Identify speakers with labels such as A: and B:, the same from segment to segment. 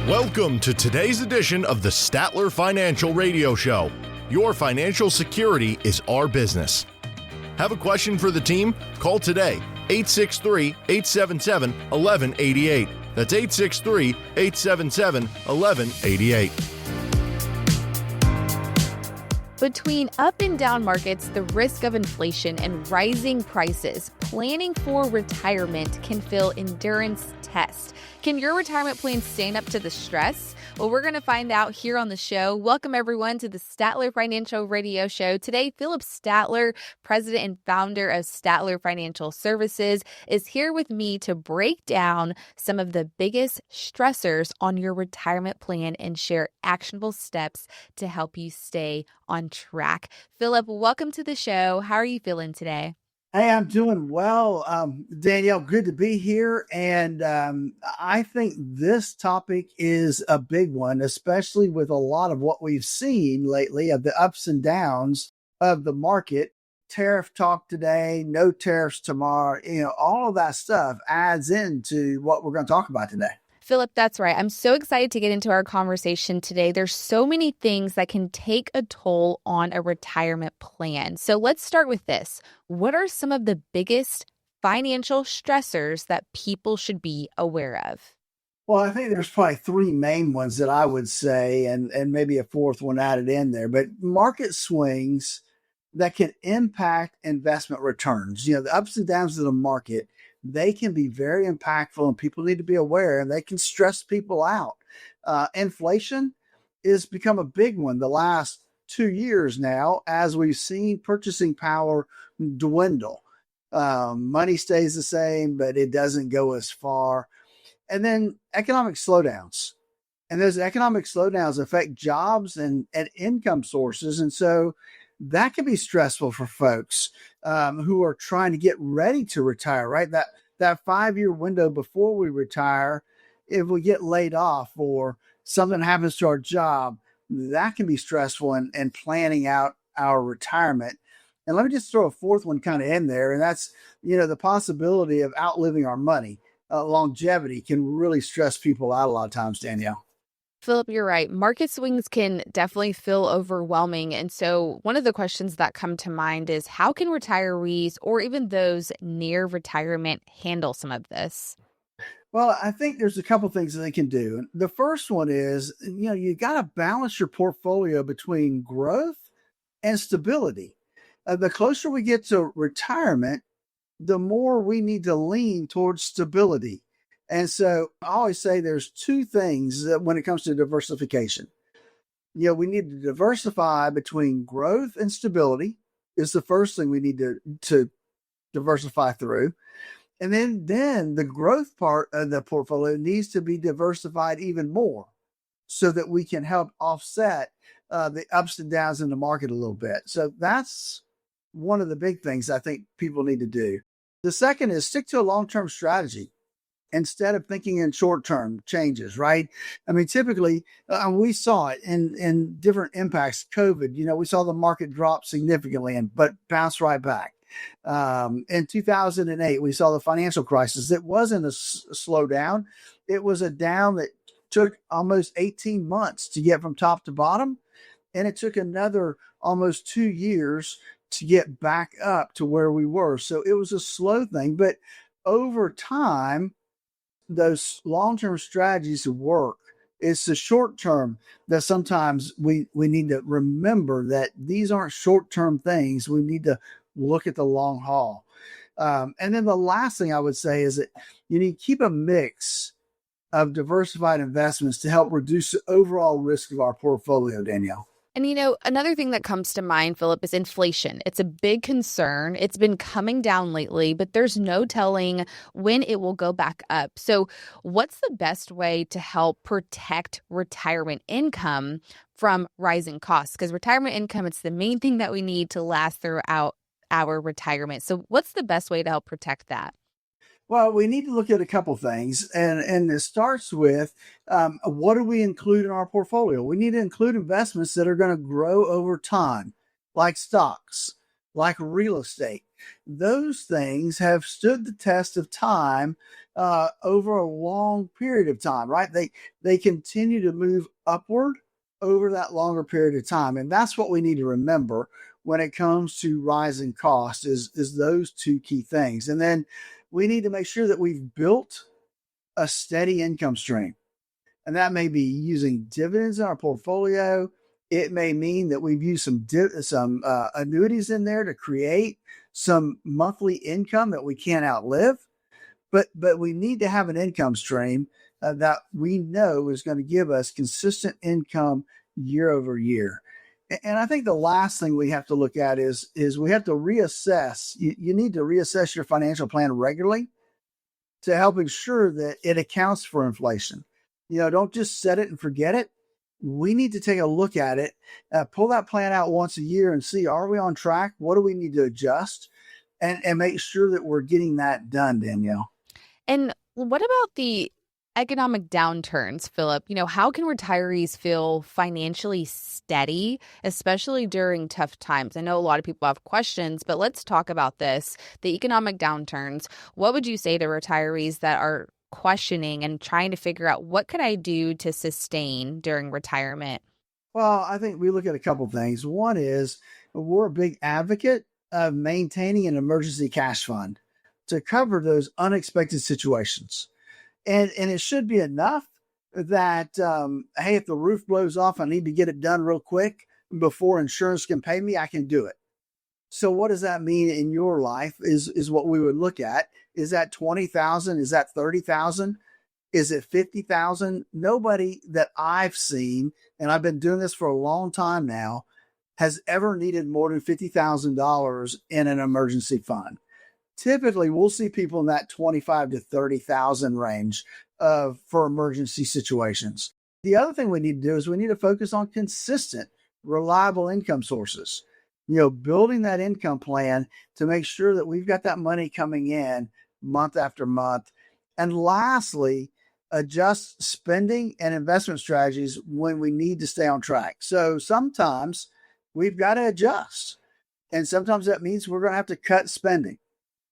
A: Welcome to today's edition of the Statler Financial Radio Show. Your financial security is our business. Have a question for the team? Call today, 863-877-1188. That's 863-877-1188.
B: Between up and down markets, the risk of inflation and rising prices, planning for retirement can feel endurance test. Can your retirement plan stand up to the stress? Well, we're going to find out here on the show. Welcome, everyone, to the Statler Financial Radio Show. Today, Phillip Statler, president and founder of Statler Financial Services, is here with me to break down some of the biggest stressors on your retirement plan and share actionable steps to help you stay on track. Phillip, welcome to the show. How are you feeling today?
C: Hey, I'm doing well. Danielle, good to be here. And I think this topic is a big one, especially with a lot of what we've seen lately of the ups and downs of the market. Tariff talk today, no tariffs tomorrow, all of that stuff adds into what we're going to talk about today.
B: Phillip, that's right. I'm so excited to get into our conversation today. There's so many things that can take a toll on a retirement plan. So let's start with this. What are some of the biggest financial stressors that people should be aware of?
C: Well, I think there's probably three main ones that I would say, and maybe a fourth one added in there, but market swings that can impact investment returns. The ups and downs of the market, they can be very impactful and people need to be aware, and they can stress people out. Inflation has become a big one the last 2 years now, as we've seen purchasing power dwindle. Money stays the same, but it doesn't go as far. And then economic slowdowns. And those economic slowdowns affect jobs and income sources. And so that can be stressful for folks who are trying to get ready to retire, right? That 5-year window before we retire, if we get laid off or something happens to our job, that can be stressful and planning out our retirement. And let me just throw a fourth one kind of in there, and that's, the possibility of outliving our money. Longevity can really stress people out a lot of times, Danielle.
B: Phillip, you're right. Market swings can definitely feel overwhelming. And so one of the questions that come to mind is, how can retirees or even those near retirement handle some of this?
C: Well, I think there's a couple things that they can do. The first one is, you got to balance your portfolio between growth and stability. The closer we get to retirement, the more we need to lean towards stability. And so I always say there's two things that when it comes to diversification. We need to diversify between growth and stability is the first thing we need to diversify through. And then the growth part of the portfolio needs to be diversified even more so that we can help offset the ups and downs in the market a little bit. So that's one of the big things I think people need to do. The second is stick to a long-term strategy instead of thinking in short-term changes, right? I mean, typically, we saw it in different impacts. COVID, we saw the market drop significantly but bounce right back. In 2008, we saw the financial crisis. It wasn't a slowdown. It was a down that took almost 18 months to get from top to bottom. And it took another almost 2 years to get back up to where we were. So it was a slow thing, but over time, those long-term strategies work. It's the short term that sometimes we need to remember that these aren't short-term things. We need to look at the long haul. And then the last thing I would say is that you need to keep a mix of diversified investments to help reduce the overall risk of our portfolio, Danielle.
B: And, another thing that comes to mind, Phillip, is inflation. It's a big concern. It's been coming down lately, but there's no telling when it will go back up. So what's the best way to help protect retirement income from rising costs? Because retirement income, it's the main thing that we need to last throughout our retirement. So what's the best way to help protect that?
C: Well, we need to look at a couple things, and it starts with what do we include in our portfolio? We need to include investments that are going to grow over time, like stocks, like real estate. Those things have stood the test of time over a long period of time, right? They continue to move upward over that longer period of time. And that's what we need to remember when it comes to rising costs is those two key things. And then we need to make sure that we've built a steady income stream. And that may be using dividends in our portfolio. It may mean that we've used some annuities in there to create some monthly income that we can't outlive. But we need to have an income stream that we know is going to give us consistent income year over year. And I think the last thing we have to look at is we have to reassess. You need to reassess your financial plan regularly to help ensure that it accounts for inflation. Don't just set it and forget it. We need to take a look at it, pull that plan out once a year and see, are we on track? What do we need to adjust? And make sure that we're getting that done, Danielle.
B: And what about the economic downturns, Phillip? How can retirees feel financially steady, especially during tough times? I know a lot of people have questions, but let's talk about this. The economic downturns. What would you say to retirees that are questioning and trying to figure out what could I do to sustain during retirement?
C: Well, I think we look at a couple things. One is we're a big advocate of maintaining an emergency cash fund to cover those unexpected situations. And it should be enough that, hey, if the roof blows off, I need to get it done real quick before insurance can pay me, I can do it. So what does that mean in your life is what we would look at. Is that 20,000? Is that 30,000? Is it 50,000? Nobody that I've seen, and I've been doing this for a long time now, has ever needed more than $50,000 in an emergency fund. Typically, we'll see people in that 25 to 30,000 range for emergency situations. The other thing we need to do is we need to focus on consistent, reliable income sources. Building that income plan to make sure that we've got that money coming in month after month. And lastly, adjust spending and investment strategies when we need to stay on track. So sometimes we've got to adjust. And sometimes that means we're going to have to cut spending.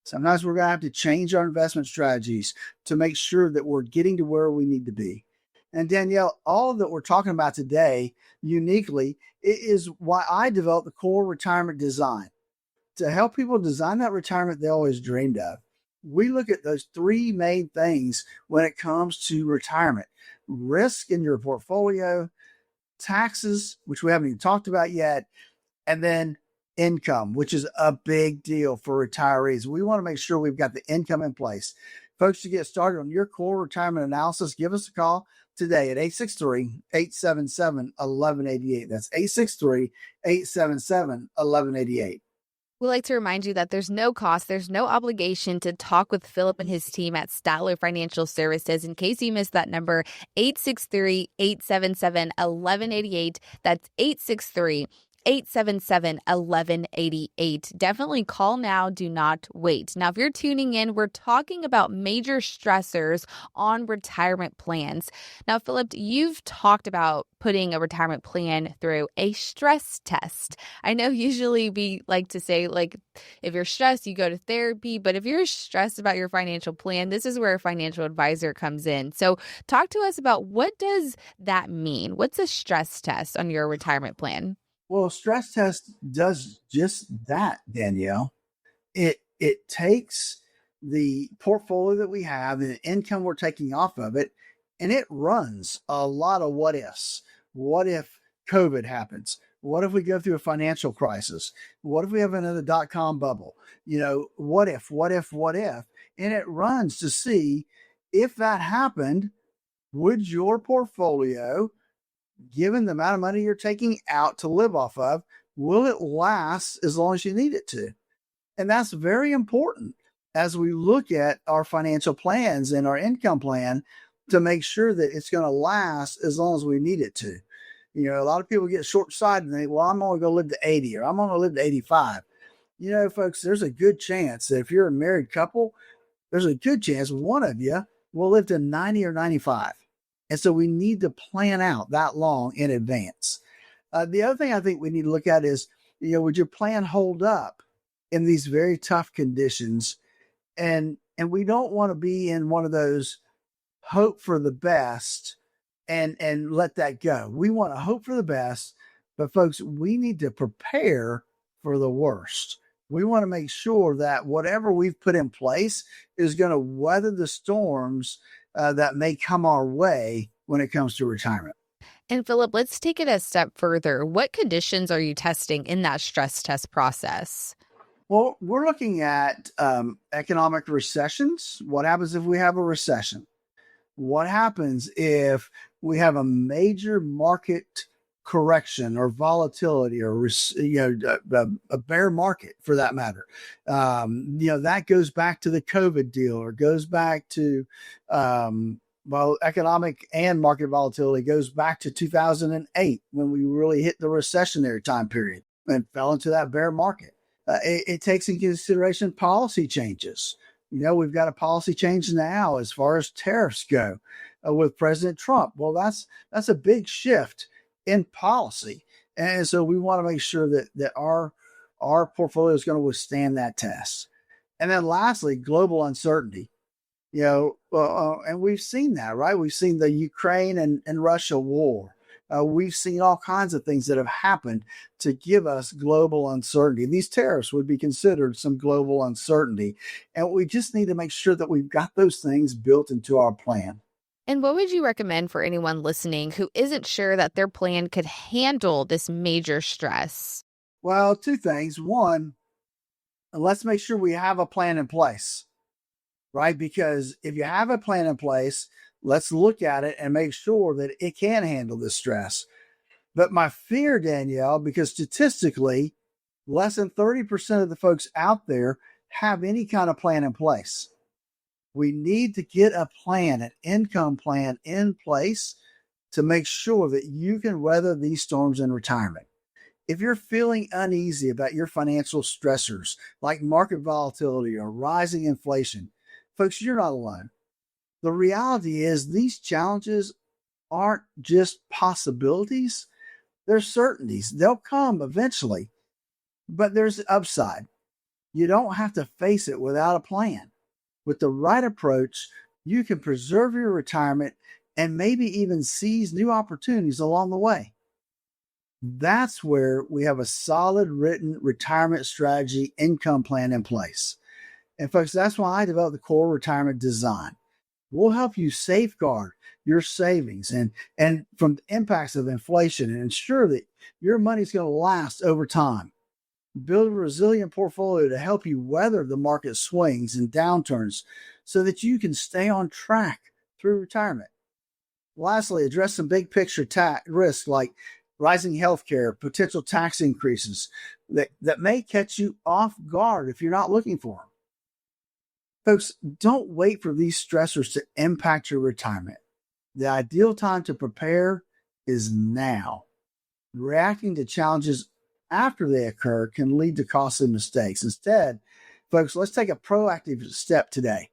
C: Sometimes we're going to have to change our investment strategies to make sure that we're getting to where we need to be. And Danielle, all that we're talking about today uniquely is why I developed the core retirement design to help people design that retirement they always dreamed of. We look at those three main things when it comes to retirement: risk in your portfolio, taxes, which we haven't even talked about yet, and then income, which is a big deal for retirees. We want to make sure we've got the income in place. Folks, to get started on your core retirement analysis, give us a call today at 863-877-1188. That's 863-877-1188.
B: We'd like to remind you that there's no cost, there's no obligation to talk with Phillip and his team at Statler Financial Services. In case you missed that number, 863-877-1188. That's 877-1188. Definitely call now. Do not wait. Now, if you're tuning in, we're talking about major stressors on retirement plans. Now, Phillip, you've talked about putting a retirement plan through a stress test. I know usually we like to say, if you're stressed, you go to therapy. But if you're stressed about your financial plan, this is where a financial advisor comes in. So talk to us about, what does that mean? What's a stress test on your retirement plan?
C: Well, stress test does just that, Danielle. It takes the portfolio that we have and the income we're taking off of it, and it runs a lot of what ifs. What if COVID happens? What if we go through a financial crisis? What if we have another .com bubble? What if? And it runs to see, if that happened, would your portfolio, given the amount of money you're taking out to live off of, will it last as long as you need it to? And that's very important as we look at our financial plans and our income plan, to make sure that it's going to last as long as we need it to. A lot of people get short-sighted and think, well, I'm only going to live to 80, or I'm only going to live to 85. Folks, there's a good chance that if you're a married couple, there's a good chance one of you will live to 90 or 95. And so we need to plan out that long in advance. The other thing I think we need to look at is, would your plan hold up in these very tough conditions? And And we don't want to be in one of those hope for the best and let that go. We want to hope for the best, but folks, we need to prepare for the worst. We want to make sure that whatever we've put in place is going to weather the storms that may come our way when it comes to retirement.
B: And Phillip, let's take it a step further. What conditions are you testing in that stress test process?
C: Well, we're looking at economic recessions. What happens if we have a recession? What happens if we have a major market correction or volatility or a bear market for that matter? That goes back to the COVID deal, or goes back to economic and market volatility goes back to 2008 when we really hit the recessionary time period and fell into that bear market. It takes into consideration policy changes. We've got a policy change now as far as tariffs go with President Trump. Well, that's a big shift in policy. And so we want to make sure that our portfolio is going to withstand that test. And then lastly, global uncertainty. And we've seen that, right? We've seen the Ukraine and Russia war. We've seen all kinds of things that have happened to give us global uncertainty. These tariffs would be considered some global uncertainty. And we just need to make sure that we've got those things built into our plan.
B: And what would you recommend for anyone listening who isn't sure that their plan could handle this major stress?
C: Well, two things. One, let's make sure we have a plan in place, right? Because if you have a plan in place, let's look at it and make sure that it can handle this stress. But my fear, Danielle, because statistically, less than 30% of the folks out there have any kind of plan in place. We need to get a plan, an income plan in place to make sure that you can weather these storms in retirement. If you're feeling uneasy about your financial stressors like market volatility or rising inflation, folks, you're not alone. The reality is these challenges aren't just possibilities, they're certainties. They'll come eventually, but there's an upside. You don't have to face it without a plan. With the right approach, you can preserve your retirement and maybe even seize new opportunities along the way. That's where we have a solid written retirement strategy income plan in place. And folks, that's why I developed the Core Retirement Design. We'll help you safeguard your savings and from the impacts of inflation and ensure that your money's going to last over time. Build a resilient portfolio to help you weather the market swings and downturns so that you can stay on track through retirement. Lastly, address some big picture risks like rising healthcare, potential tax increases that may catch you off guard if you're not looking for them. Folks, don't wait for these stressors to impact your retirement. The ideal time to prepare is now. Reacting to challenges after they occur can lead to costly mistakes. Instead, folks, let's take a proactive step today.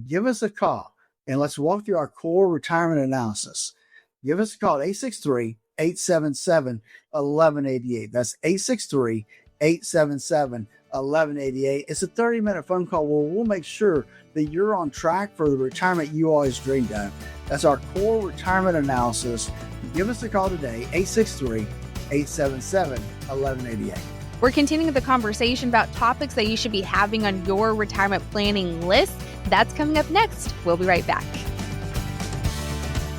C: Give us a call and let's walk through our core retirement analysis. Give us a call at 863-877-1188. That's 863-877-1188. It's a 30-minute phone call where we'll make sure that you're on track for the retirement you always dreamed of. That's our core retirement analysis. Give us a call today, 863-877-1188.
B: We're continuing the conversation about topics that you should be having on your retirement planning list. That's coming up next. We'll be right back.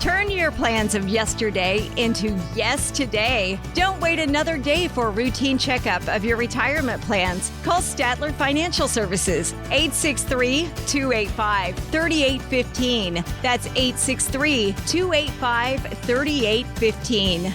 D: Turn your plans of yesterday into yes today. Don't wait another day for a routine checkup of your retirement plans. Call Statler Financial Services, 863-285-3815. That's 863-285-3815.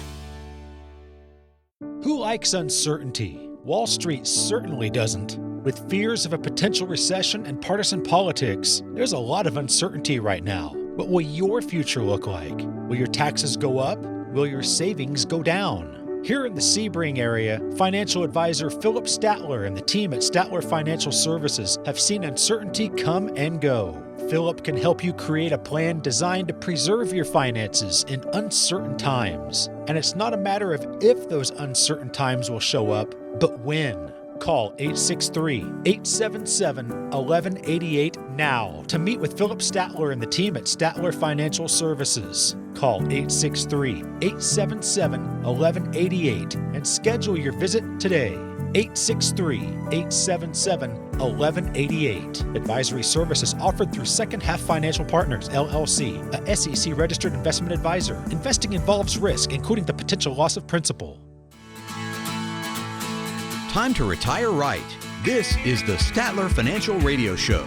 E: Who likes uncertainty? Wall Street certainly doesn't. With fears of a potential recession and partisan politics, there's a lot of uncertainty right now. What will your future look like? Will your taxes go up? Will your savings go down? Here in the Sebring area, financial advisor Phillip Statler and the team at Statler Financial Services have seen uncertainty come and go. Phillip can help you create a plan designed to preserve your finances in uncertain times. And it's not a matter of if those uncertain times will show up, but when. Call 863-877-1188 now to meet with Phillip Statler and the team at Statler Financial Services. Call 863-877-1188 and schedule your visit today. 863-877-1188. Advisory services offered through Second Half Financial Partners, LLC, a SEC-registered investment advisor. Investing involves risk, including the potential loss of principal.
F: Time to retire right. This is the Statler Financial Radio Show.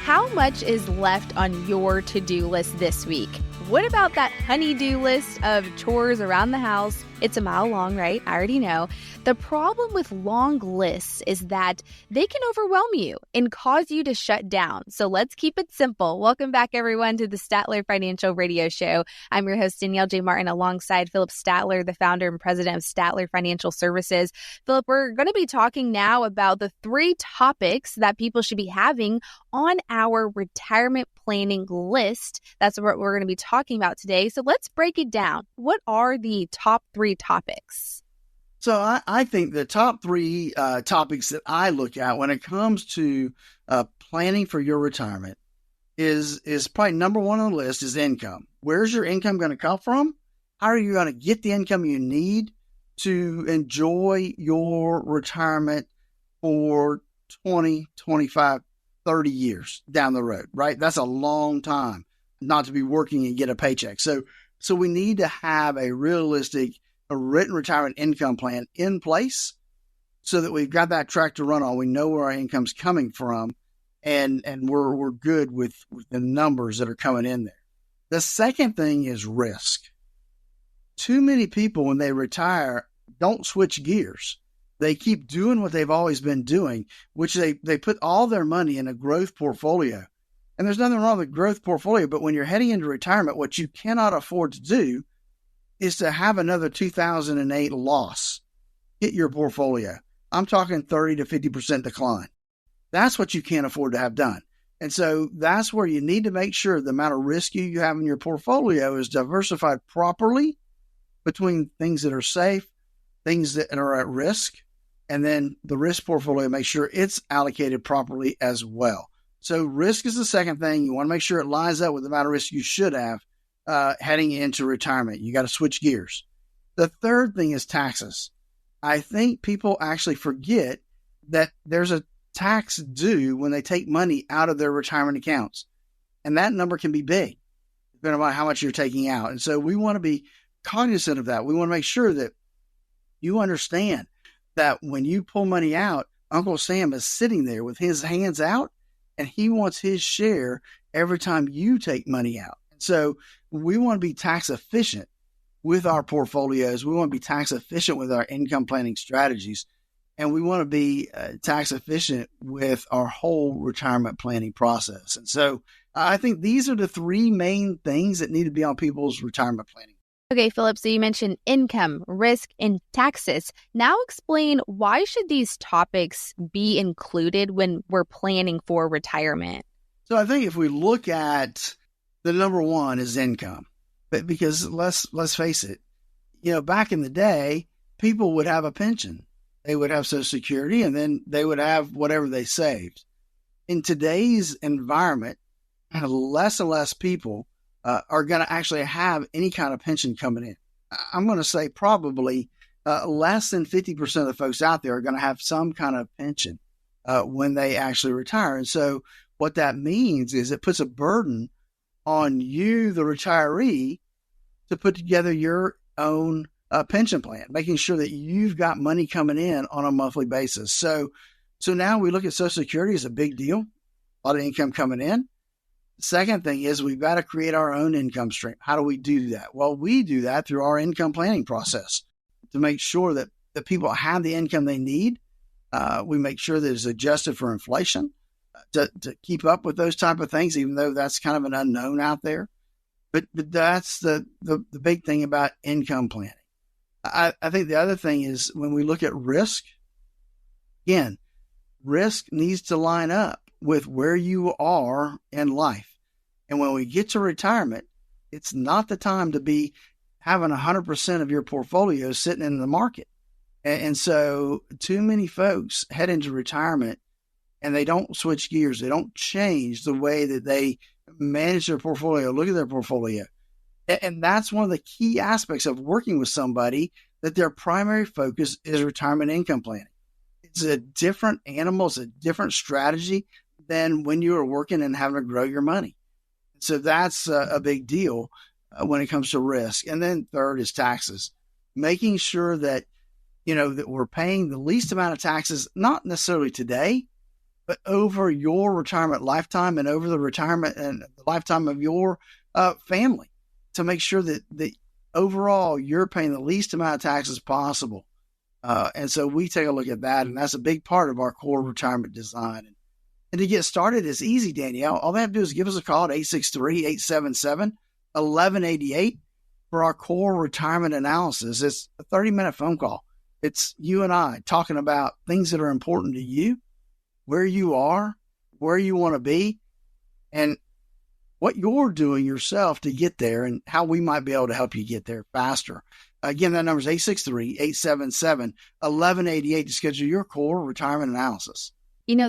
B: How much is left on your to-do list this week? What about that honey-do list of chores around the house? It's a mile long, right? I already know. The problem with long lists is that they can overwhelm you and cause you to shut down. So let's keep it simple. Welcome back, everyone, to the Statler Financial Radio Show. I'm your host, Danielle J. Martin, alongside Phillip Statler, the founder and president of Statler Financial Services. Phillip, we're going to be talking now about the 3 topics that people should be having on our retirement planning list. That's what we're going to be talking about today. So let's break it down. What are the top 3 topics?
C: So I think the top 3 topics that I look at when it comes to planning for your retirement is probably number 1 on the list is income. Where's your income going to come from? How are you going to get the income you need to enjoy your retirement for 20, 25, 30 years down the road, right? That's a long time not to be working and get a paycheck. So we need to have a realistic, a written retirement income plan in place so that we've got that track to run on. We know where our income's coming from, and we're good with the numbers that are coming in there. The second thing is risk. Too many people, when they retire, don't switch gears. They keep doing what they've always been doing, which they put all their money in a growth portfolio. And there's nothing wrong with a growth portfolio, but when you're heading into retirement, what you cannot afford to do is to have another 2008 loss hit your portfolio. I'm talking 30 to 50% decline. That's what you can't afford to have done. And so that's where you need to make sure the amount of risk you have in your portfolio is diversified properly between things that are safe, things that are at risk, and then the risk portfolio, make sure it's allocated properly as well. So risk is the second thing. You want to make sure it lines up with the amount of risk you should have heading into retirement. You got to switch gears. The third thing is taxes. I think people actually forget that there's a tax due when they take money out of their retirement accounts. And that number can be big, depending on how much you're taking out. And so we want to be cognizant of that. We want to make sure that you understand that when you pull money out, Uncle Sam is sitting there with his hands out, and he wants his share every time you take money out. So we want to be tax efficient with our portfolios. We want to be tax efficient with our income planning strategies. And we want to be tax efficient with our whole retirement planning process. And so I think these are the 3 main things that need to be on people's retirement planning.
B: Okay, Phillip, so you mentioned income, risk, and taxes. Now explain, why should these topics be included when we're planning for retirement?
C: So I think if we look at the number 1 is income, but because let's face it, back in the day, people would have a pension. They would have Social Security, and then they would have whatever they saved. In today's environment, less and less people are going to actually have any kind of pension coming in. I'm going to say probably less than 50% of the folks out there are going to have some kind of pension when they actually retire. And so what that means is it puts a burden on you, the retiree, to put together your own pension plan, making sure that you've got money coming in on a monthly basis. So now we look at Social Security as a big deal, a lot of income coming in. Second thing is we've got to create our own income stream. How do we do that? Well, we do that through our income planning process to make sure that the people have the income they need. We make sure that it's adjusted for inflation to keep up with those type of things, even though that's kind of an unknown out there. But that's the big thing about income planning. I think the other thing is when we look at risk, again, risk needs to line up with where you are in life. And when we get to retirement, it's not the time to be having 100% of your portfolio sitting in the market. And so too many folks head into retirement and they don't switch gears. They don't change the way that they manage their portfolio, look at their portfolio. And that's one of the key aspects of working with somebody, that their primary focus is retirement income planning. It's a different animal. It's a different strategy than when you are working and having to grow your money. So that's a big deal when it comes to risk. And then third is taxes, making sure that, that we're paying the least amount of taxes, not necessarily today, but over your retirement lifetime and over the retirement and the lifetime of your family, to make sure that overall you're paying the least amount of taxes possible. And so we take a look at that, and that's a big part of our core retirement design. And to get started, it's easy, Danielle. All they have to do is give us a call at 863-877-1188 for our core retirement analysis. It's a 30-minute phone call. It's you and I talking about things that are important to you, where you are, where you want to be, and what you're doing yourself to get there, and how we might be able to help you get there faster. Again, that number is 863-877-1188 to schedule your core retirement analysis.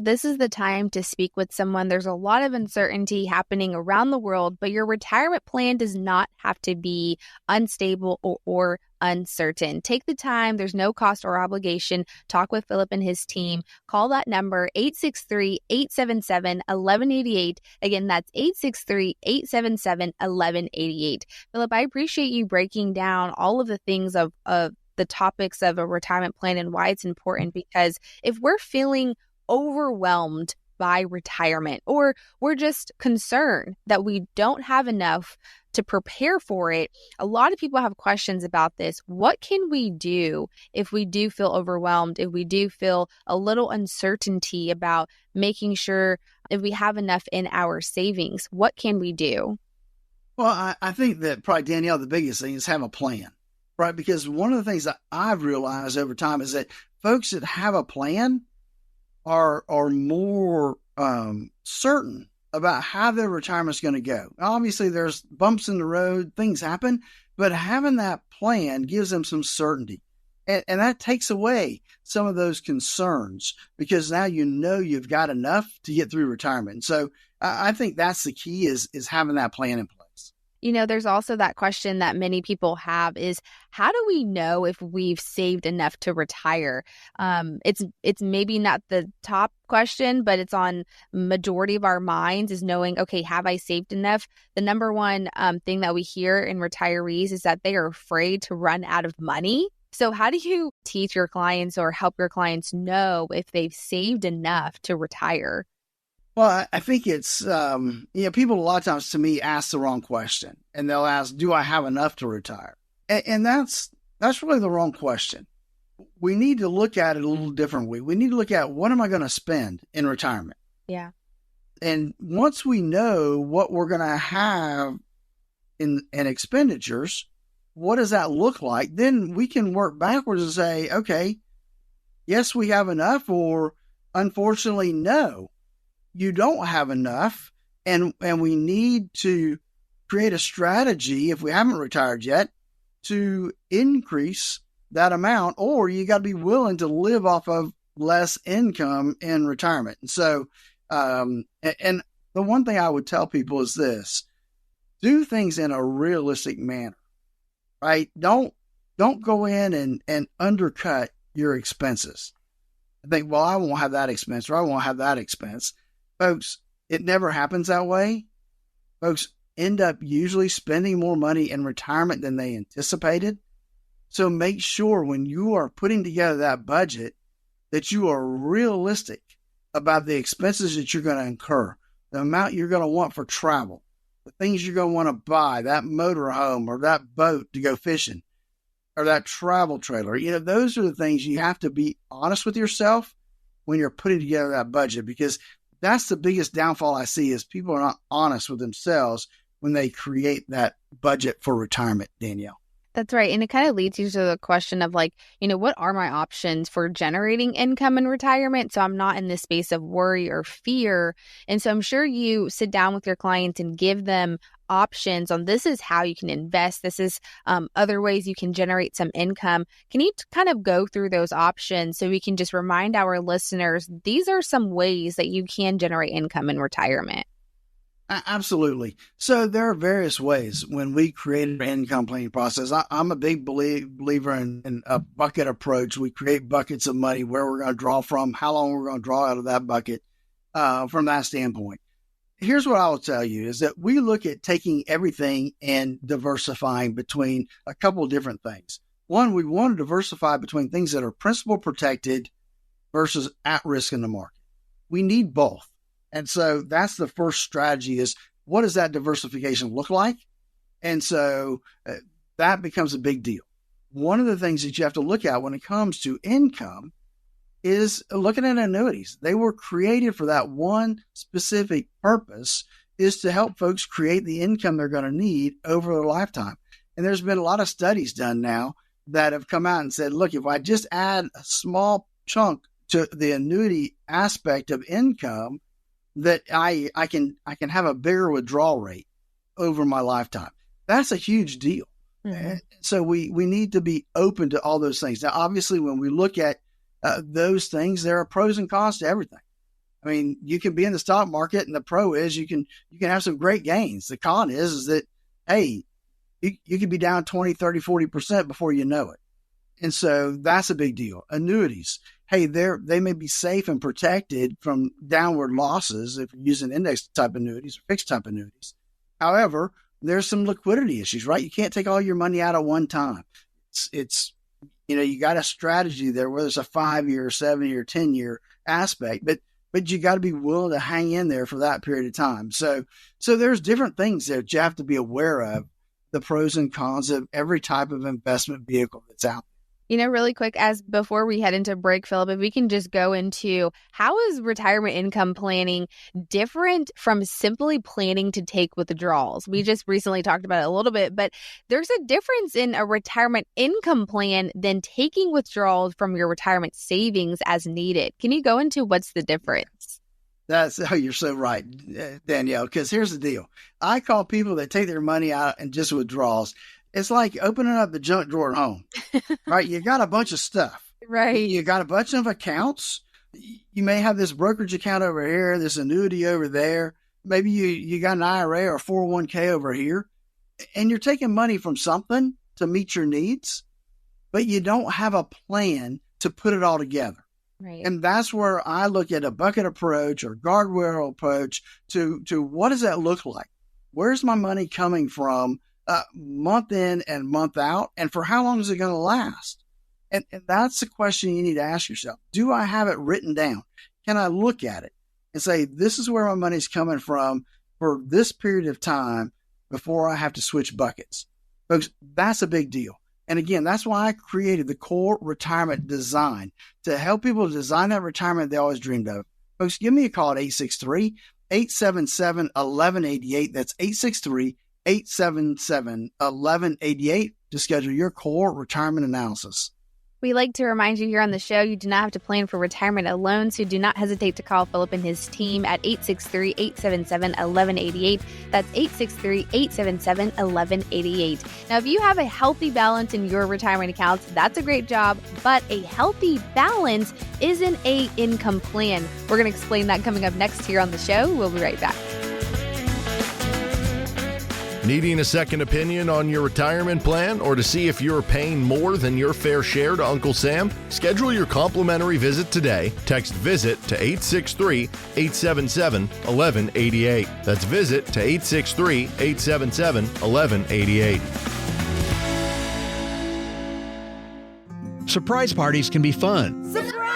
B: This is the time to speak with someone. There's a lot of uncertainty happening around the world, but your retirement plan does not have to be unstable or uncertain. Take the time. There's no cost or obligation. Talk with Phillip and his team. Call that number, 863-877-1188. Again, that's 863-877-1188. Phillip, I appreciate you breaking down all of the things of the topics of a retirement plan and why it's important, because if we're feeling overwhelmed by retirement, or we're just concerned that we don't have enough to prepare for it, a lot of people have questions about this. What can we do if we do feel overwhelmed, if we do feel a little uncertainty about making sure if we have enough in our savings? What can we do?
C: Well, I think that probably, Danielle, the biggest thing is have a plan, right? Because one of the things that I've realized over time is that folks that have a plan are more certain about how their retirement's going to go. Obviously, there's bumps in the road, things happen, but having that plan gives them some certainty. And that takes away some of those concerns, because now you've got enough to get through retirement. And so I think that's the key is having that plan in place.
B: There's also that question that many people have is, how do we know if we've saved enough to retire? It's maybe not the top question, but it's on majority of our minds, is knowing, okay, have I saved enough? The number one thing that we hear in retirees is that they are afraid to run out of money. So how do you teach your clients or help your clients know if they've saved enough to retire?
C: Well, I think it's, people a lot of times to me ask the wrong question, and they'll ask, do I have enough to retire? And that's really the wrong question. We need to look at it a little differently. We need to look at, what am I going to spend in retirement?
B: Yeah.
C: And once we know what we're going to have in expenditures, what does that look like? Then we can work backwards and say, okay, yes, we have enough, or unfortunately, no, you don't have enough, and we need to create a strategy, if we haven't retired yet, to increase that amount, or you got to be willing to live off of less income in retirement. And so, and the one thing I would tell people is this: do things in a realistic manner, right? Don't go in and undercut your expenses. I think, well, I won't have that expense, or I won't have that expense. Folks, it never happens that way. Folks end up usually spending more money in retirement than they anticipated. So make sure when you are putting together that budget that you are realistic about the expenses that you're going to incur, the amount you're going to want for travel, the things you're going to want to buy, that motor home or that boat to go fishing, or that travel trailer. Those are the things you have to be honest with yourself when you're putting together that budget, because that's the biggest downfall I see, is people are not honest with themselves when they create that budget for retirement, Danielle.
B: That's right. And it kind of leads you to the question of like, what are my options for generating income in retirement? So I'm not in this space of worry or fear. And so I'm sure you sit down with your clients and give them options on this is how you can invest. This is other ways you can generate some income. Can you kind of go through those options so we can just remind our listeners, these are some ways that you can generate income in retirement?
C: Absolutely. So there are various ways when we create an income planning process. I'm a big believer in a bucket approach. We create buckets of money, where we're going to draw from, how long we're going to draw out of that bucket from that standpoint. Here's what I will tell you is that we look at taking everything and diversifying between a couple of different things. One, we want to diversify between things that are principal protected versus at risk in the market. We need both. And so that's the first strategy is what does that diversification look like? And so that becomes a big deal. One of the things that you have to look at when it comes to income is looking at annuities. They were created for that one specific purpose, is to help folks create the income they're going to need over their lifetime. And there's been a lot of studies done now that have come out and said, look, if I just add a small chunk to the annuity aspect of income, that I can have a bigger withdrawal rate over my lifetime. That's a huge deal. Mm-hmm. So we need to be open to all those things. Now, obviously, when we look at those things, there are pros and cons to everything. I mean, you can be in the stock market, and the pro is you can have some great gains. The con is that, hey, you could be down 20, 30, 40% before you know it. And so that's a big deal. Annuities. Hey, they may be safe and protected from downward losses if you're using index type annuities or fixed type annuities. However, there's some liquidity issues, right? You can't take all your money out at one time. It's you got a strategy there, whether it's a 5-year, 7-year, 10-year aspect, but you got to be willing to hang in there for that period of time. So there's different things that you have to be aware of, the pros and cons of every type of investment vehicle that's out there.
B: Really quick, as before we head into break, Phillip, if we can just go into how is retirement income planning different from simply planning to take withdrawals? We just recently talked about it a little bit, but there's a difference in a retirement income plan than taking withdrawals from your retirement savings as needed. Can you go into what's the difference?
C: You're so right, Danielle, because here's the deal. I call people that take their money out and just withdrawals. It's like opening up the junk drawer at home, right? You got a bunch of stuff,
B: right?
C: You got a bunch of accounts. You may have this brokerage account over here, this annuity over there. Maybe you got an IRA or 401k over here, and you're taking money from something to meet your needs, but you don't have a plan to put it all together.
B: Right.
C: And that's where I look at a bucket approach or guardrail approach to what does that look like? Where's my money coming from? Month in and month out, and for how long is it going to last? And that's the question you need to ask yourself. Do I have it written down? Can I look at it and say, this is where my money's coming from for this period of time before I have to switch buckets? Folks, that's a big deal. And again, that's why I created the core retirement design to help people design that retirement they always dreamed of. Folks, give me a call at 863-877-1188. That's 877-1188 to schedule your core retirement analysis.
B: We like to remind you here on the show, you do not have to plan for retirement alone, so do not hesitate to call Phillip and his team at 863-877-1188. That's 863-877-1188. Now, if you have a healthy balance in your retirement accounts, that's a great job, but a healthy balance isn't an income plan. We're going to explain that coming up next here on the show. We'll be right back.
A: Needing a second opinion on your retirement plan or to see if you're paying more than your fair share to Uncle Sam? Schedule your complimentary visit today. Text VISIT to 863-877-1188. That's VISIT to 863-877-1188.
F: Surprise parties can be fun.
G: Surprise!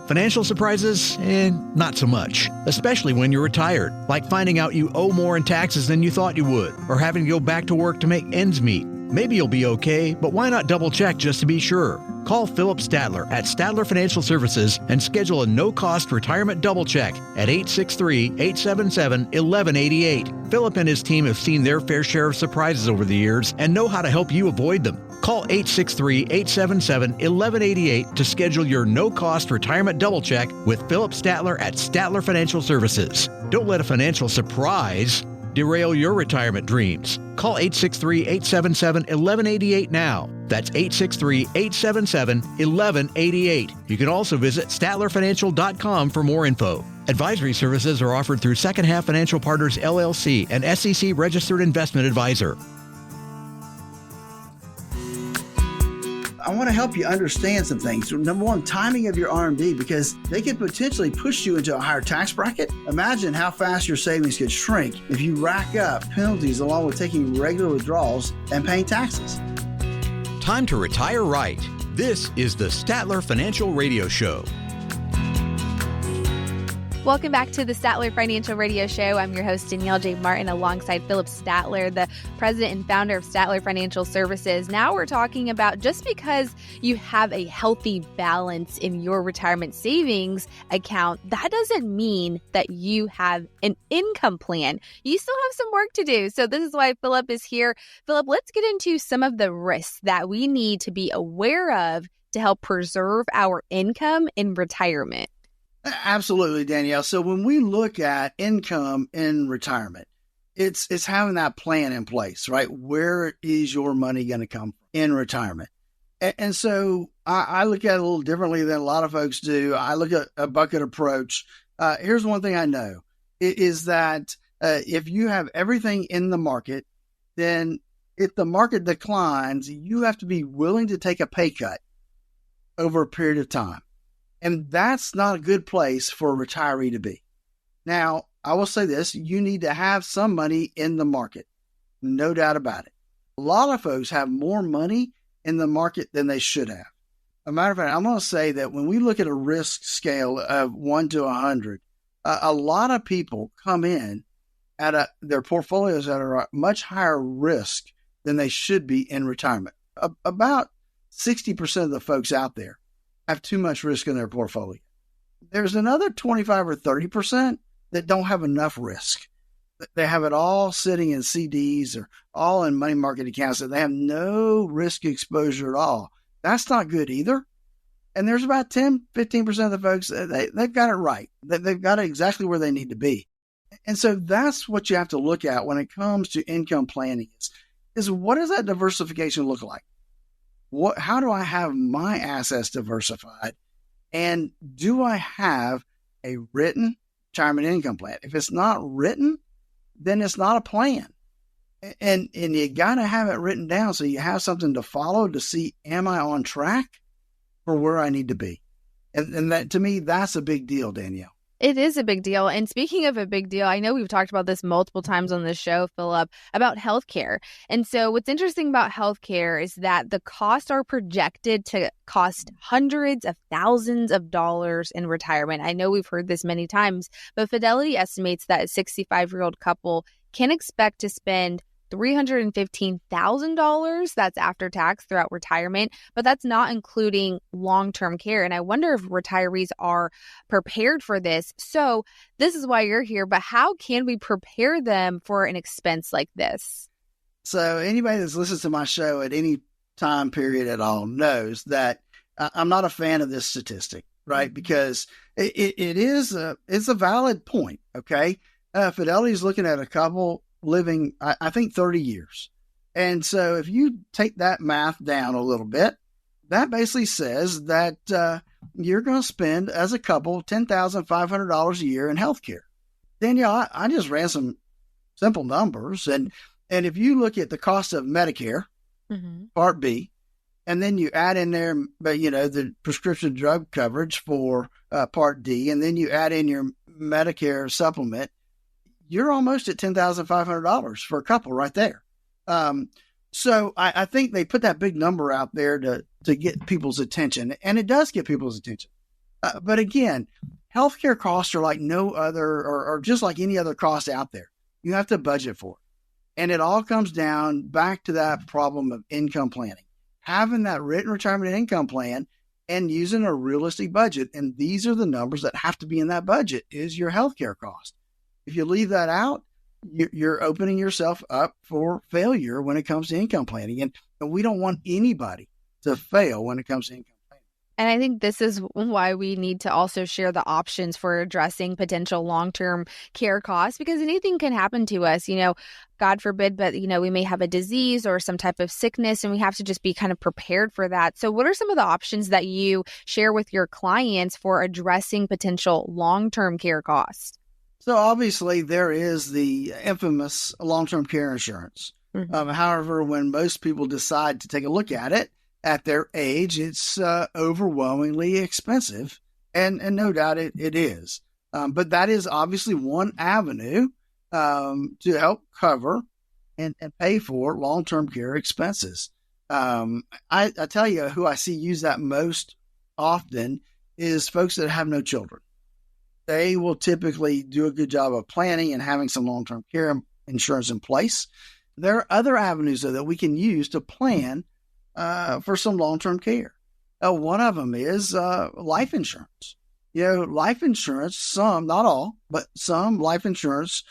F: Financial surprises, not so much, especially when you're retired, like finding out you owe more in taxes than you thought you would, or having to go back to work to make ends meet. Maybe you'll be okay, but why not double check just to be sure? Call Phillip Statler at Statler Financial Services and schedule a no-cost retirement double check at 863-877-1188. Phillip and his team have seen their fair share of surprises over the years and know how to help you avoid them. Call 863-877-1188 to schedule your no-cost retirement double check with Phillip Statler at Statler Financial Services. Don't let a financial surprise derail your retirement dreams. Call 863-877-1188 now. That's 863-877-1188. You can also visit statlerfinancial.com for more info. Advisory services are offered through Second Half Financial Partners, LLC, an SEC registered investment advisor.
C: I want to help you understand some things. Number one, timing of your RMD, because they could potentially push you into a higher tax bracket. Imagine how fast your savings could shrink if you rack up penalties along with taking regular withdrawals and paying taxes.
F: Time to retire right. This is the Statler Financial Radio Show.
B: Welcome back to the Statler Financial Radio Show. I'm your host, Danielle J. Martin, alongside Phillip Statler, the president and founder of Statler Financial Services. Now we're talking about just because you have a healthy balance in your retirement savings account, that doesn't mean that you have an income plan. You still have some work to do. So this is why Phillip is here. Phillip, let's get into some of the risks that we need to be aware of to help preserve our income in retirement.
C: Absolutely, Danielle. So when we look at income in retirement, it's having that plan in place, right? Where is your money going to come from in retirement? And so I look at it a little differently than a lot of folks do. I look at a bucket approach. Here's one thing I know is that if you have everything in the market, then if the market declines, you have to be willing to take a pay cut over a period of time. And that's not a good place for a retiree to be. Now, I will say this, you need to have some money in the market. No doubt about it. A lot of folks have more money in the market than they should have. As a matter of fact, I'm going to say that when we look at a risk scale of 1 to 100, a lot of people come in at their portfolios that are at much higher risk than they should be in retirement. About 60% of the folks out there have too much risk in their portfolio. There's another 25 or 30% that don't have enough risk. They have it all sitting in CDs or all in money market accounts that they have no risk exposure at all. That's not good either. And there's about 10, 15% of the folks, they've got it right. They've got it exactly where they need to be. And so that's what you have to look at when it comes to income planning is what does that diversification look like? How do I have my assets diversified? And do I have a written retirement income plan? If it's not written, then it's not a plan. And you got to have it written down so you have something to follow to see, am I on track for where I need to be? And that, to me, that's a big deal, Danielle.
B: It is a big deal. And speaking of a big deal, I know we've talked about this multiple times on this show, Phillip, about healthcare. And so what's interesting about healthcare is that the costs are projected to cost hundreds of thousands of dollars in retirement. I know we've heard this many times, but Fidelity estimates that a 65-year-old couple can expect to spend $315,000, that's after tax, throughout retirement, but that's not including long-term care. And I wonder if retirees are prepared for this. So this is why you're here, but how can we prepare them for an expense like this?
C: So anybody that's listened to my show at any time period at all knows that I'm not a fan of this statistic, right? Because it's a valid point, okay? Fidelity is looking at a couple living, I think, 30 years. And so if you take that math down a little bit, that basically says that you're going to spend, as a couple, $10,500 a year in healthcare. Danielle, I just ran some simple numbers. And if you look at the cost of Medicare, Part B, and then you add in there, the prescription drug coverage for Part D, and then you add in your Medicare supplement, you're almost at $10,500 for a couple right there. So I think they put that big number out there to get people's attention, and it does get people's attention. But again, healthcare costs are like no other, or just like any other cost out there. You have to budget for it. And it all comes down back to that problem of income planning. having that written retirement income plan and using a realistic budget. And these are the numbers that have to be in that budget is your healthcare cost. If you leave that out, you're opening yourself up for failure when it comes to income planning. And we don't want anybody to fail when it comes to income planning.
B: And I think this is why we need to also share the options for addressing potential long-term care costs, because anything can happen to us, God forbid, but, we may have a disease or some type of sickness, and we have to just be kind of prepared for that. So what are some of the options that you share with your clients for addressing potential long-term care costs?
C: So obviously there is the infamous long-term care insurance.
B: Mm-hmm.
C: However, when most people decide to take a look at it at their age, it's overwhelmingly expensive. And no doubt it is. But that is obviously one avenue to help cover and pay for long-term care expenses. I tell you who I see use that most often is folks that have no children. They will typically do a good job of planning and having some long-term care insurance in place. There are other avenues, though, that we can use to plan for some long-term care. One of them is life insurance. Life insurance, some, not all, but some life insurance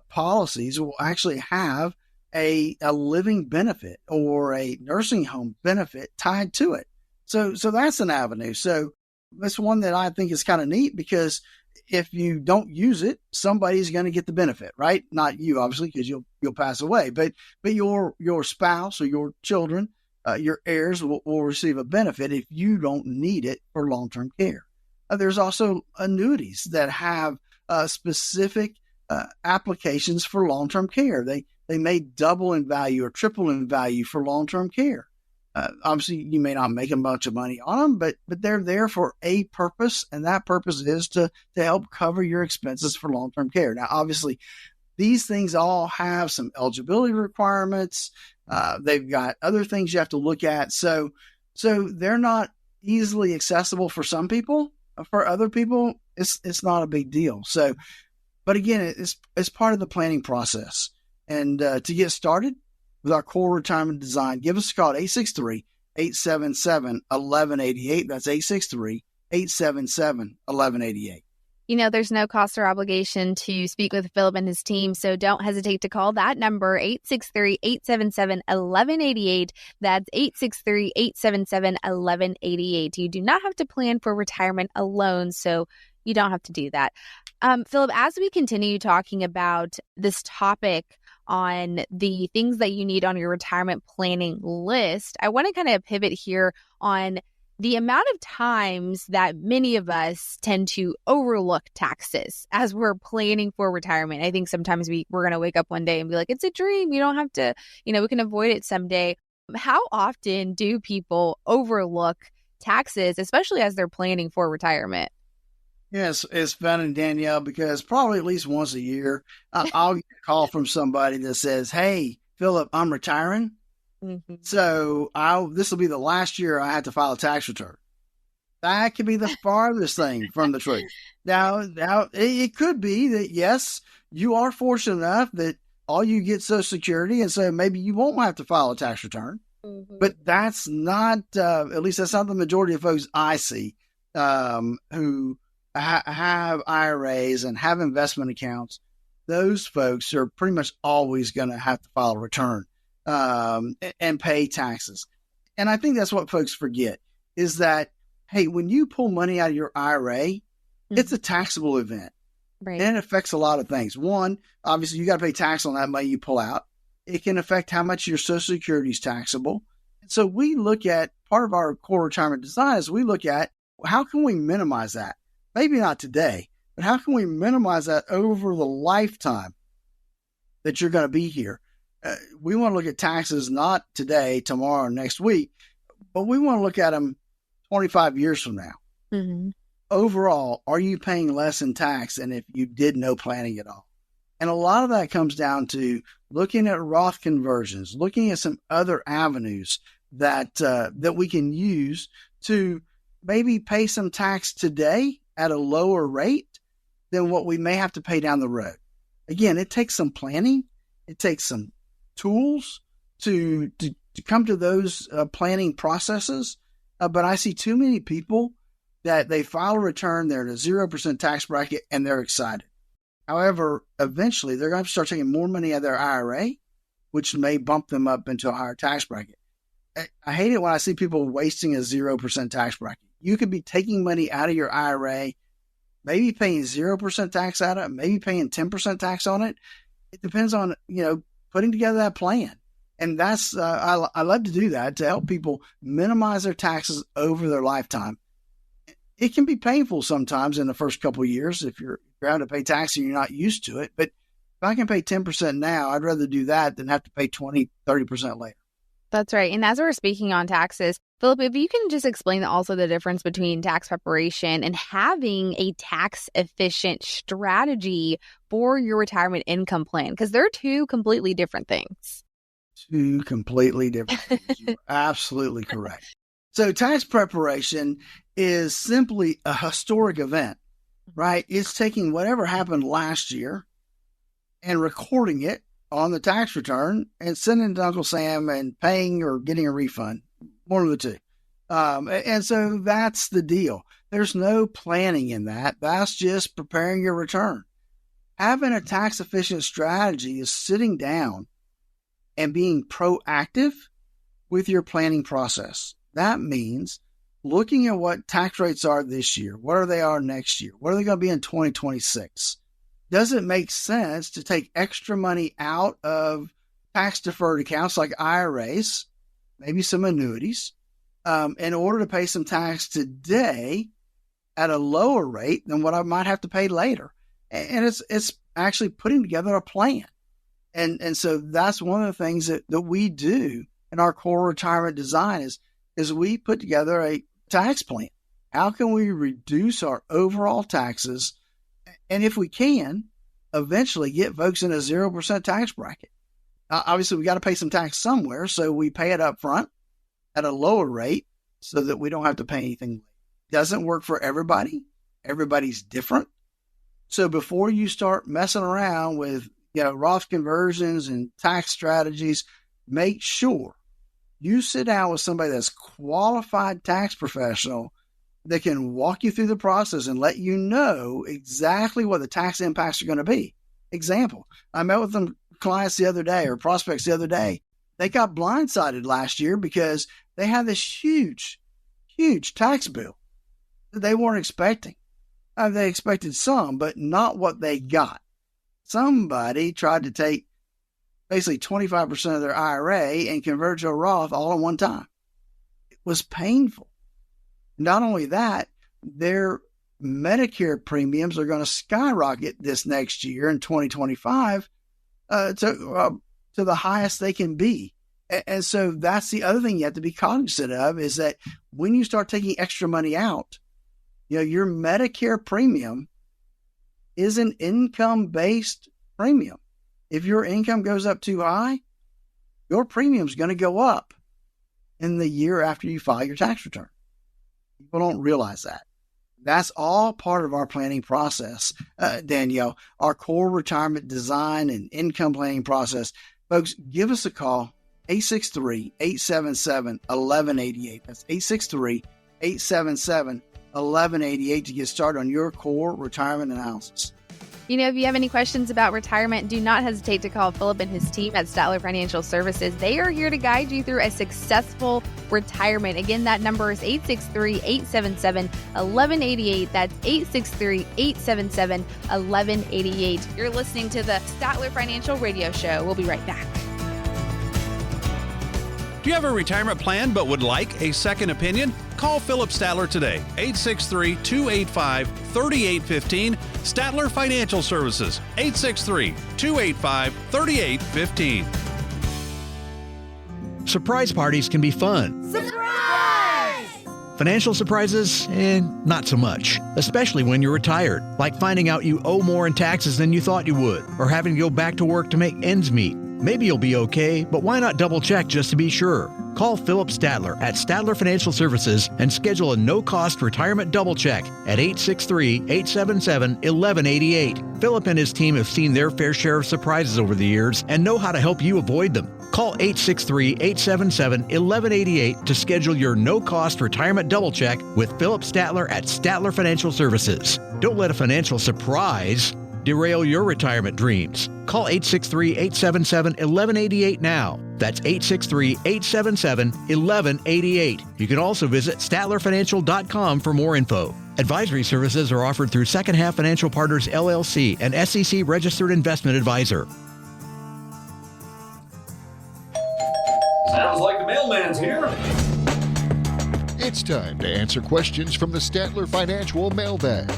C: policies will actually have a living benefit or a nursing home benefit tied to it. So that's an avenue. So that's one that I think is kind of neat, because if you don't use it, somebody's going to get the benefit, right? Not you, obviously, because you'll pass away, but your spouse or your children, your heirs will receive a benefit if you don't need it for long-term care. There's also annuities that have specific applications for long-term care. They may double in value or triple in value for long-term care. Obviously, you may not make a bunch of money on them, but they're there for a purpose, and that purpose is to help cover your expenses for long-term care. Now, obviously, these things all have some eligibility requirements. They've got other things you have to look at. So they're not easily accessible for some people. For other people, it's not a big deal. So, but again, it's part of the planning process. And to get started with our core retirement design, give us a call at 863-877-1188. That's 863-877-1188.
B: There's no cost or obligation to speak with Phillip and his team, so don't hesitate to call that number, 863-877-1188. That's 863-877-1188. You do not have to plan for retirement alone, so you don't have to do that. Phillip, as we continue talking about this topic on the things that you need on your retirement planning list, I want to kind of pivot here on the amount of times that many of us tend to overlook taxes as we're planning for retirement. I think sometimes we're going to wake up one day and be like, it's a dream. You don't have to, we can avoid it someday. How often do people overlook taxes, especially as they're planning for retirement?
C: Yes, it's funny, Danielle, because probably at least once a year, I'll get a call from somebody that says, hey, Phillip, I'm retiring. Mm-hmm. So this will be the last year I have to file a tax return. That could be the farthest thing from the truth. Now it could be that, yes, you are fortunate enough that all you get Social Security, and so maybe you won't have to file a tax return. Mm-hmm. But that's not, at least that's not the majority of folks I see who have IRAs and have investment accounts. Those folks are pretty much always going to have to file a return and pay taxes. And I think that's what folks forget is that, hey, when you pull money out of your IRA, mm-hmm. it's a taxable event.
B: Right.
C: And it affects a lot of things. One, obviously, you got to pay tax on that money you pull out. It can affect how much your Social Security is taxable. And so we look at part of our core retirement design is we look at how can we minimize that? Maybe not today, but how can we minimize that over the lifetime that you're going to be here? We want to look at taxes not today, tomorrow, next week, but we want to look at them 25 years from now.
B: Mm-hmm.
C: Overall, are you paying less in tax than if you did no planning at all? And a lot of that comes down to looking at Roth conversions, looking at some other avenues that we can use to maybe pay some tax today at a lower rate than what we may have to pay down the road. Again, it takes some planning. It takes some tools to come to those planning processes. But I see too many people that they file a return, they're in a 0% tax bracket, and they're excited. However, eventually they're going to start taking more money out of their IRA, which may bump them up into a higher tax bracket. I hate it when I see people wasting a 0% tax bracket. You could be taking money out of your IRA, maybe paying 0% tax out of it, maybe paying 10% tax on it. It depends on, putting together that plan. And that's, I love to do that to help people minimize their taxes over their lifetime. It can be painful sometimes in the first couple of years if you're having to pay tax and you're not used to it. But if I can pay 10% now, I'd rather do that than have to pay 20, 30% later.
B: That's right. And as we're speaking on taxes, Phillip, if you can just explain also the difference between tax preparation and having a tax efficient strategy for your retirement income plan, because they're two completely different things.
C: Two completely different things. You're absolutely correct. So tax preparation is simply a historic event, right? It's taking whatever happened last year and recording it on the tax return and sending it to Uncle Sam and paying or getting a refund, one of the two. And so that's the deal. There's no planning in that. That's just preparing your return. Having a tax efficient strategy is sitting down and being proactive with your planning process. That means looking at what tax rates are this year. What are they next year? What are they going to be in 2026? Does it make sense to take extra money out of tax deferred accounts like IRAs, maybe some annuities, in order to pay some tax today at a lower rate than what I might have to pay later? And it's actually putting together a plan. And so that's one of the things that we do in our core retirement design is we put together a tax plan. How can we reduce our overall taxes? And if we can, eventually get folks in a 0% tax bracket. Obviously, we got to pay some tax somewhere, so we pay it up front at a lower rate so that we don't have to pay anything. Doesn't work for everybody. Everybody's different. So before you start messing around with Roth conversions and tax strategies, make sure you sit down with somebody that's qualified tax professional that can walk you through the process and let you know exactly what the tax impacts are going to be. Example, I met with some clients the other day or prospects the other day. They got blindsided last year because they had this huge tax bill that they weren't expecting. They expected some, but not what they got. Somebody tried to take basically 25% of their IRA and convert to a Roth all at one time. It was painful. Not only that, their Medicare premiums are going to skyrocket this next year in 2025 to the highest they can be. And so that's the other thing you have to be cognizant of is that when you start taking extra money out, your Medicare premium is an income-based premium. If your income goes up too high, your premium is going to go up in the year after you file your tax return. People don't realize that. That's all part of our planning process, Danielle, our core retirement design and income planning process. Folks, give us a call, 863-877-1188. That's 863-877-1188 to get started on your core retirement analysis.
B: If you have any questions about retirement, do not hesitate to call Phillip and his team at Statler Financial Services. They are here to guide you through a successful retirement. Again, that number is 863-877-1188. That's 863-877-1188. You're listening to the Statler Financial Radio Show. We'll be right back.
G: Do you have a retirement plan but would like a second opinion? Call Phillip Statler today, 863-285-3815. Statler Financial Services, 863-285-3815.
F: Surprise parties can be fun.
H: Surprise!
F: Financial surprises, not so much, especially when you're retired, like finding out you owe more in taxes than you thought you would, or having to go back to work to make ends meet. Maybe you'll be okay, but why not double check just to be sure? Call Phillip Statler at Statler Financial Services and schedule a no-cost retirement double check at 863-877-1188. Phillip and his team have seen their fair share of surprises over the years and know how to help you avoid them. Call 863-877-1188 to schedule your no-cost retirement double check with Phillip Statler at Statler Financial Services. Don't let a financial surprise derail your retirement dreams. Call 863-877-1188 now. That's 863-877-1188. You can also visit StatlerFinancial.com for more info. Advisory services are offered through Second Half Financial Partners, LLC, an SEC registered investment advisor.
H: Sounds like the mailman's here.
I: It's time to answer questions from the Statler Financial Mailbag.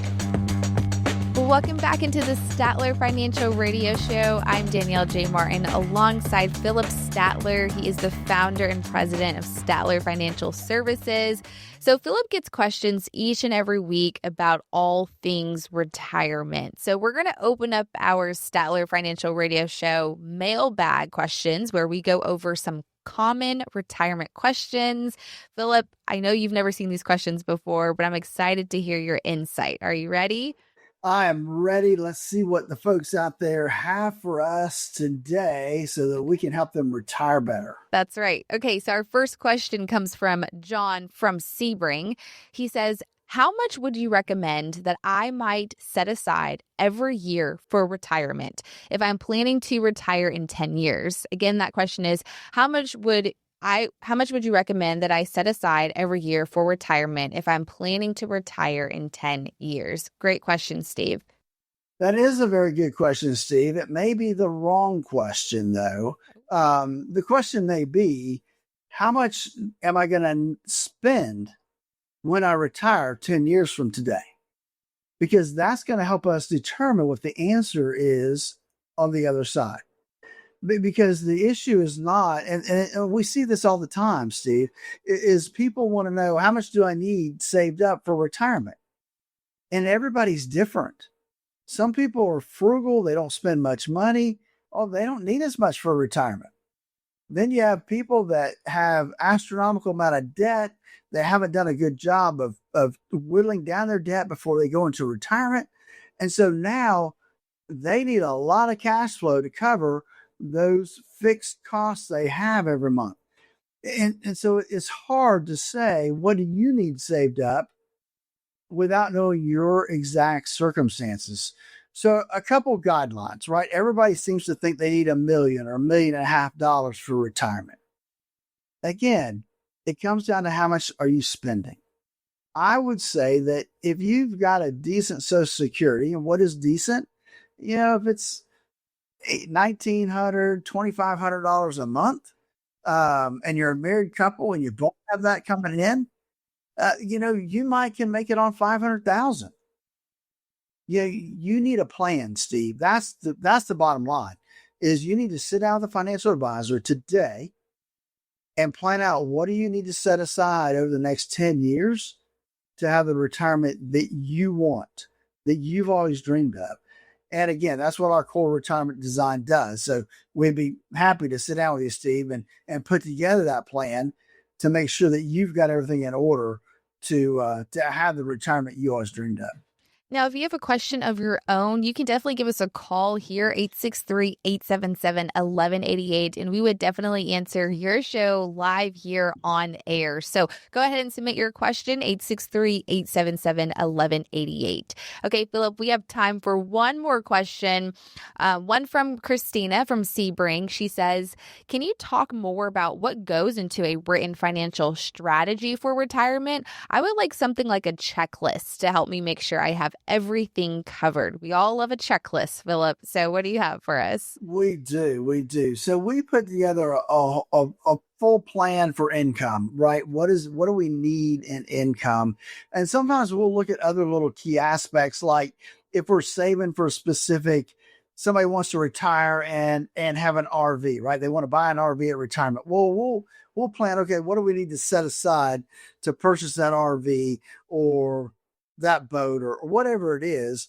B: Welcome back into the Statler Financial Radio Show. I'm Danielle J. Martin alongside Phillip Statler. He is the founder and president of Statler Financial Services. So Phillip gets questions each and every week about all things retirement. So we're going to open up our Statler Financial Radio Show mailbag questions where we go over some common retirement questions. Phillip, I know you've never seen these questions before, but I'm excited to hear your insight. Are you ready?
C: I am ready. Let's see what the folks out there have for us today so that we can help them retire better.
B: That's right. Okay, so our first question comes from John from Sebring. He says, how much would you recommend that I might set aside every year for retirement if I'm planning to retire in 10 years? Again, that question is, how much would you recommend that I set aside every year for retirement if I'm planning to retire in 10 years? Great question, Steve.
C: That is a very good question, Steve. It may be the wrong question, though. The question may be, how much am I going to spend when I retire 10 years from today? Because that's going to help us determine what the answer is on the other side. Because the issue is not, and we see this all the time, Steve, is people want to know, how much do I need saved up for retirement? And everybody's different. Some people are frugal. They don't spend much money. Oh, they don't need as much for retirement. Then you have people that have astronomical amount of debt. They haven't done a good job of whittling down their debt before they go into retirement. And so now they need a lot of cash flow to cover those fixed costs they have every month. And so it's hard to say, what do you need saved up without knowing your exact circumstances? So a couple guidelines, right? Everybody seems to think they need $1 million or $1.5 million for retirement. Again, it comes down to how much are you spending? I would say that if you've got a decent Social Security, and what is decent? If it's $1,900, $2,500 a month, and you're a married couple and you both have that coming in, you might can make it on $500,000. You need a plan, Steve. That's the bottom line, is you need to sit down with a financial advisor today and plan out, what do you need to set aside over the next 10 years to have the retirement that you want, that you've always dreamed of. And again, that's what our core retirement design does. So we'd be happy to sit down with you, Steve, and put together that plan to make sure that you've got everything in order to have the retirement you always dreamed of.
B: Now, if you have a question of your own, you can definitely give us a call here, 863-877-1188, and we would definitely answer your show live here on air. So go ahead and submit your question, 863-877-1188. Okay, Phillip, we have time for one more question, one from Christina from Sebring. She says, can you talk more about what goes into a written financial strategy for retirement? I would like something like a checklist to help me make sure I have everything covered. We all love a checklist, Phillip. So what do you have for us?
C: We do. So we put together a full plan for income, right? What do we need in income? And sometimes we'll look at other little key aspects, like if we're saving for a specific, somebody wants to retire and have an RV, right? They want to buy an RV at retirement. Well, we'll plan, okay, what do we need to set aside to purchase that RV or that boat or whatever it is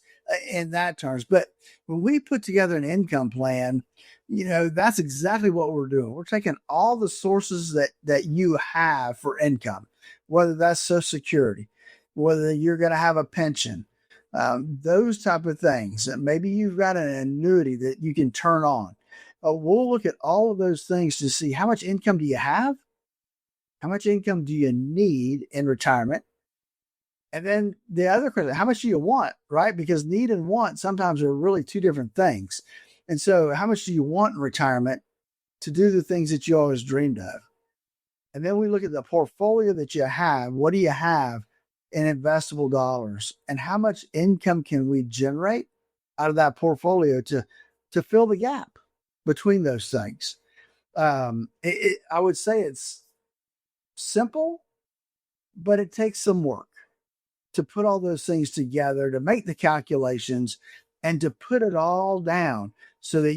C: in that terms. But when we put together an income plan, That's exactly what we're doing. We're taking all the sources that you have for income, whether that's Social Security, whether you're going to have a pension, those type of things. Maybe you've got an annuity that you can turn on. We'll look at all of those things to see how much income do you have? How much income do you need in retirement? And then the other question, how much do you want, right? Because need and want sometimes are really two different things. And so how much do you want in retirement to do the things that you always dreamed of? And then we look at the portfolio that you have. What do you have in investable dollars? And how much income can we generate out of that portfolio to fill the gap between those things? I would say it's simple, but it takes some work to put all those things together, to make the calculations, and to put it all down so that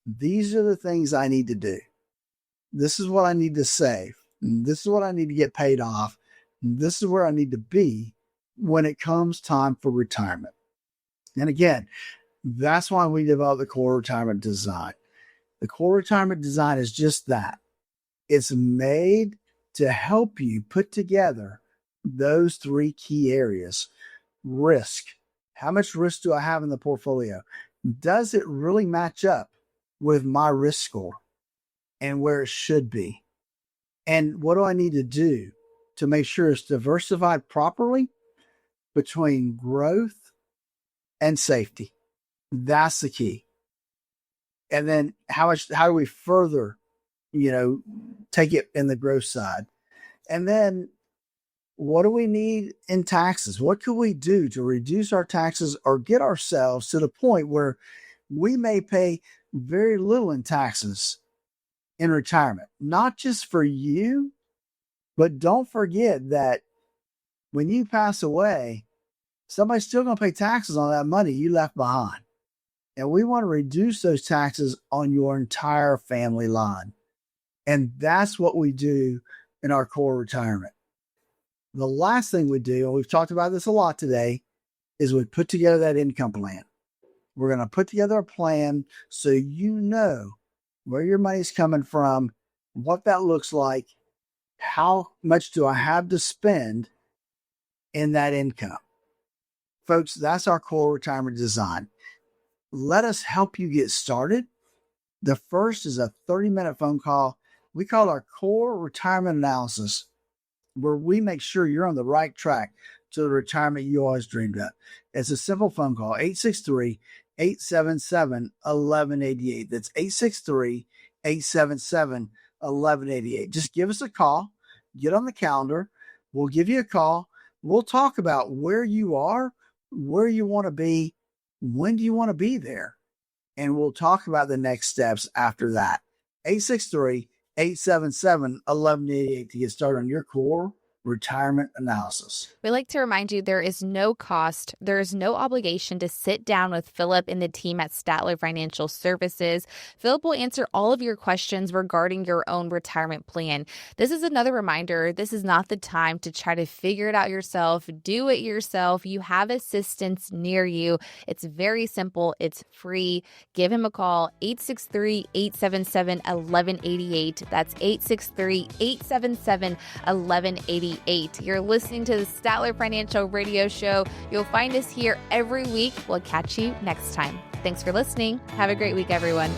C: these are the things I need to do. This is what I need to save. This is what I need to get paid off. This is where I need to be when it comes time for retirement. And again, that's why we developed the Core Retirement Design. The Core Retirement Design is just that. It's made to help you put together those three key areas. Risk. How much risk do I have in the portfolio? Does it really match up with my risk score and where it should be? And what do I need to do to make sure it's diversified properly between growth and safety? That's the key. And then how do we further, take it in the growth side? And then what do we need in taxes? What could we do to reduce our taxes or get ourselves to the point where we may pay very little in taxes in retirement? Not just for you, but don't forget that when you pass away, somebody's still going to pay taxes on that money you left behind. And we want to reduce those taxes on your entire family line. And that's what we do in our core retirement. The last thing we do, and we've talked about this a lot today, is we put together that income plan. We're going to put together a plan so you know where your money's coming from, what that looks like, how much do I have to spend in that income. Folks, that's our core retirement design. Let us help you get started. The first is a 30-minute phone call. We call it our core retirement analysis, where we make sure you're on the right track to the retirement you always dreamed of. It's a simple phone call, 863-877-1188. That's 863-877-1188. Just give us a call, get on the calendar. We'll give you a call. We'll talk about where you are, where you want to be, when do you want to be there? And we'll talk about the next steps after that. 863-877-1188 to get started on your core retirement analysis.
B: We like to remind you there is no cost, there is no obligation to sit down with Phillip and the team at Statler Financial Services. Phillip will answer all of your questions regarding your own retirement plan. This is another reminder, this is not the time to try to figure it out yourself, do it yourself. You have assistance near you. It's very simple. It's free. Give him a call, 863-877-1188. That's 863-877-1188. You're listening to the Statler Financial Radio Show. You'll find us here every week. We'll catch you next time. Thanks for listening. Have a great week, everyone.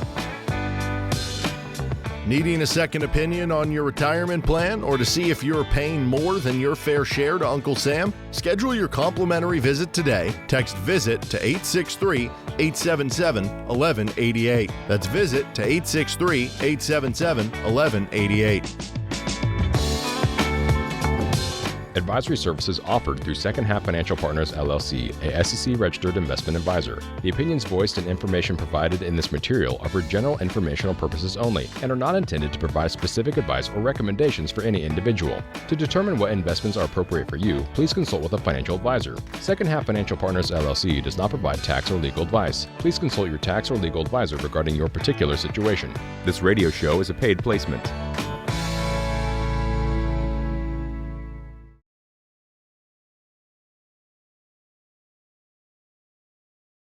A: Needing a second opinion on your retirement plan or to see if you're paying more than your fair share to Uncle Sam? Schedule your complimentary visit today. Text VISIT to 863-877-1188. That's VISIT to 863-877-1188.
H: Advisory services offered through Second Half Financial Partners, LLC, a SEC-registered investment advisor. The opinions voiced and information provided in this material are for general informational purposes only and are not intended to provide specific advice or recommendations for any individual. To determine what investments are appropriate for you, please consult with a financial advisor. Second Half Financial Partners, LLC does not provide tax or legal advice. Please consult your tax or legal advisor regarding your particular situation. This radio show is a paid placement.